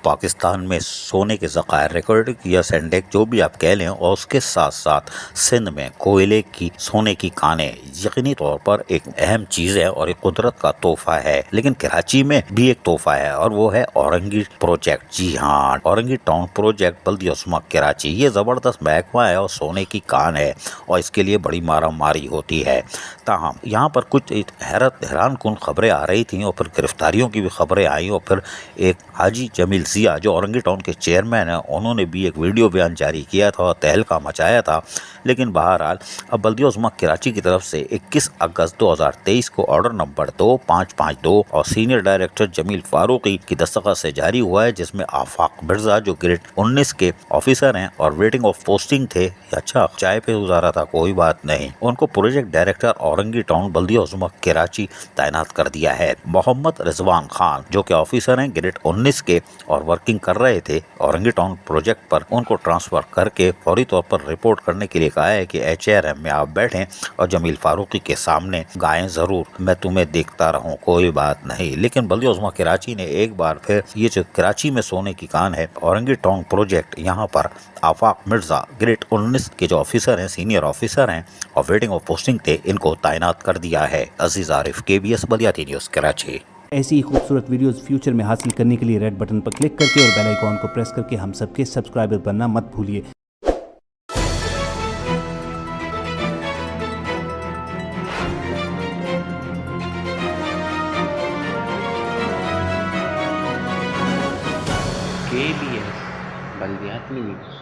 पाकिस्तान में सोने के ज़खायर रिकॉर्ड या सेंडेक जो भी आप कह लें, और उसके साथ साथ सिंध में कोयले की सोने की खानें यकीनी तौर पर एक अहम चीज़ है और एक कुदरत का तोहफा है। लेकिन कराची में भी एक तोहफा है और वो है औरंगी प्रोजेक्ट। जी हाँ, औरंगी टाउन प्रोजेक्ट बल्दिया उस्मा कराची, ये ज़बरदस्त महकमा है और सोने की खान है और इसके लिए बड़ी मारा मारी होती है। ताहम यहाँ पर कुछ हैरान कुन खबरें आ रही थी और फिर गिरफ्तारियों की भी खबरें आई और फिर एक हाजी जमील जिया जो औरंगी टाउन के चेयरमैन हैं, उन्होंने भी एक वीडियो बयान जारी किया था और तहलका मचाया था। लेकिन बहरहाल अब बल्दिया उस्मा कराची की तरफ से 21 अगस्त 2023 को ऑर्डर नंबर 2552 और सीनियर डायरेक्टर जमील फारूकी की दस्तखत से जारी हुआ है, जिसमें आफाक मिर्जा जो ग्रेड 19 के ऑफिसर हैं और वेटिंग ऑफ पोस्टिंग थे, अच्छा चाय पे गुजारा था कोई बात नहीं, उनको प्रोजेक्ट डायरेक्टर औरंगी टाउन बल्दिया उस्मा कराची तैनात कर दिया है। मोहम्मद रिजवान खान जो कि ऑफिसर हैं ग्रेड 19 के और वर्किंग कर रहे थे औरंगी टाउन प्रोजेक्ट पर, उनको ट्रांसफर करके फौरी तौर पर रिपोर्ट करने के लिए कहा है कि HRM में आप बैठें और जमील फारूकी के सामने गाएं जरूर, मैं तुम्हें देखता रहूं कोई बात नहीं। लेकिन बल्दिया उस्मा कराची ने एक बार फिर ये जो कराची में सोने की कान है औरंगी टाउन प्रोजेक्ट, यहाँ पर आफाक मिर्जा ग्रेड 19 के जो ऑफिसर हैं, सीनियर ऑफिसर हैं और वेटिंग ऑफ पोस्टिंग थे, इनको तैनात कर दिया है। अजीज आरिफ, KBS बलियाती न्यूज़ कराची। ऐसी ही खूबसूरत वीडियोस फ्यूचर में हासिल करने के लिए रेड बटन पर क्लिक करके और बेल आइकॉन को प्रेस करके हम सबके सब्सक्राइबर बनना मत भूलिए। KBS बल्दियाती न्यूज़।